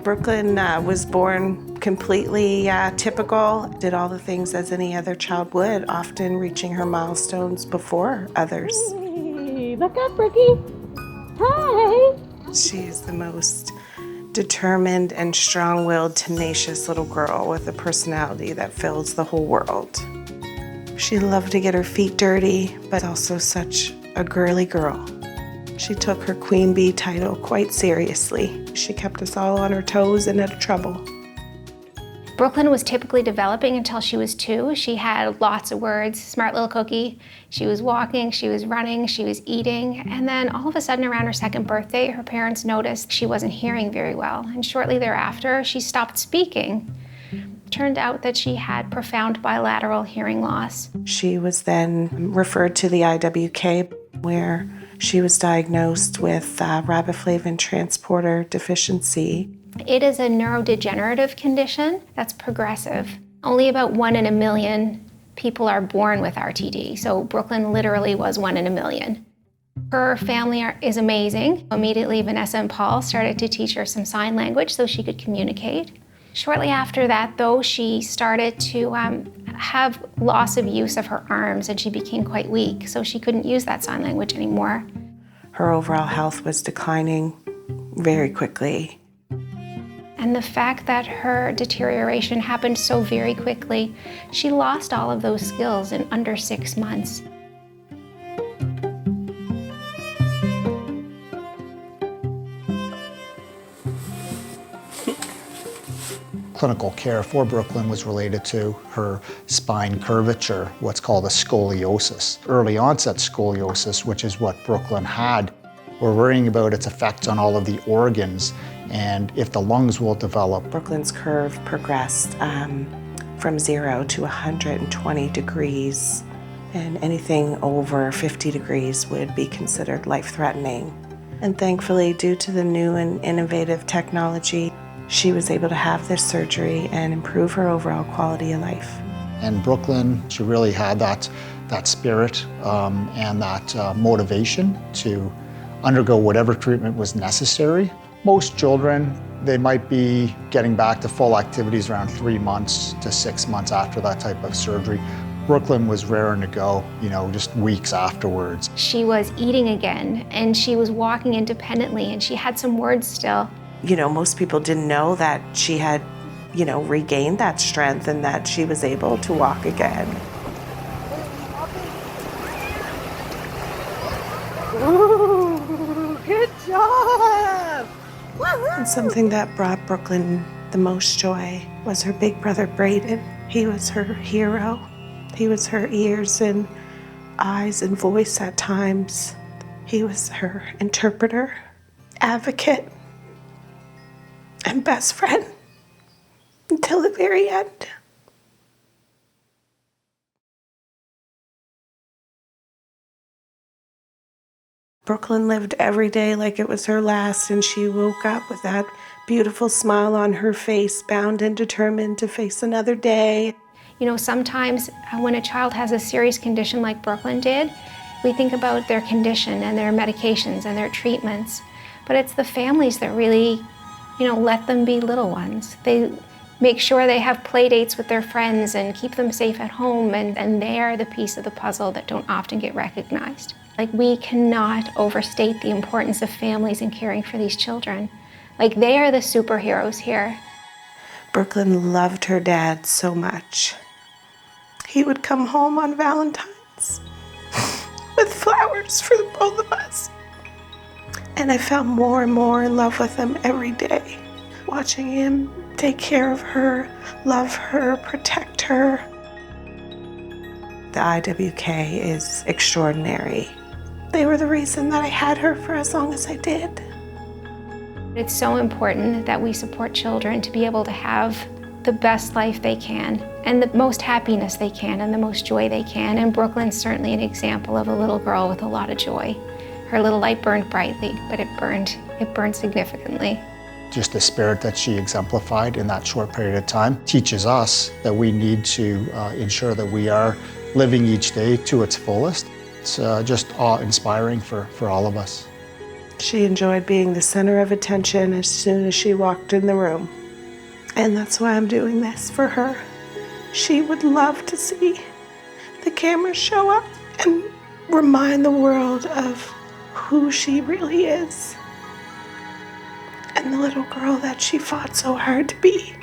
Brooklyn was born completely typical, did all the things as any other child would, often reaching her milestones before others. Hey, look up, Brookie. Hi. She's the most determined and strong-willed, tenacious little girl with a personality that fills the whole world. She loved to get her feet dirty, but also such a girly girl. She took her Queen Bee title quite seriously. She kept us all on her toes and out of trouble. Brooklyn was typically developing until she was 2. She had lots of words, smart little cookie. She was walking, she was running, she was eating, and then all of a sudden around her 2nd birthday, her parents noticed she wasn't hearing very well, and shortly thereafter, she stopped speaking. Turned out that she had profound bilateral hearing loss. She was then referred to the IWK, where she was diagnosed with riboflavin transporter deficiency. It is a neurodegenerative condition that's progressive. Only about 1 in a million people are born with RTD, so Brooklyn literally was 1 in a million. Her family is amazing. Immediately, Vanessa and Paul started to teach her some sign language so she could communicate. Shortly after that, though, she started to have loss of use of her arms, and she became quite weak, so she couldn't use that sign language anymore. Her overall health was declining very quickly. And the fact that her deterioration happened so very quickly, she lost all of those skills in under 6 months. Clinical care for Brooklyn was related to her spine curvature, what's called a scoliosis. Early onset scoliosis, which is what Brooklyn had. We're worrying about its effects on all of the organs and if the lungs will develop. Brooklyn's curve progressed from 0 to 120 degrees, and anything over 50 degrees would be considered life-threatening. And thankfully, due to the new and innovative technology, she was able to have this surgery and improve her overall quality of life. And Brooklyn, she really had that spirit and that motivation to undergo whatever treatment was necessary. Most children, they might be getting back to full activities around 3 months to 6 months after that type of surgery. Brooklyn was raring to go, just weeks afterwards. She was eating again, and she was walking independently, and she had some words still. Most people didn't know that she had, regained that strength and that she was able to walk again. Ooh, good job! And something that brought Brooklyn the most joy was her big brother, Braden. He was her hero. He was her ears and eyes and voice at times. He was her interpreter, advocate, and best friend until the very end. Brooklyn lived every day like it was her last, and she woke up with that beautiful smile on her face, bound and determined to face another day. Sometimes when a child has a serious condition like Brooklyn did, we think about their condition and their medications and their treatments, but it's the families that really let them be little ones. They make sure they have play dates with their friends and keep them safe at home, and they are the piece of the puzzle that don't often get recognized. We cannot overstate the importance of families in caring for these children. They are the superheroes here. Brooklyn loved her dad so much. He would come home on Valentine's with flowers for the both of us. And I fell more and more in love with him every day, watching him take care of her, love her, protect her. The IWK is extraordinary. They were the reason that I had her for as long as I did. It's so important that we support children to be able to have the best life they can and the most happiness they can and the most joy they can. And Brooklyn's certainly an example of a little girl with a lot of joy. Her little light burned brightly, but it burned significantly. Just the spirit that she exemplified in that short period of time teaches us that we need to ensure that we are living each day to its fullest. It's just awe-inspiring for all of us. She enjoyed being the center of attention as soon as she walked in the room. And that's why I'm doing this for her. She would love to see the cameras show up and remind the world of who she really is and the little girl that she fought so hard to be.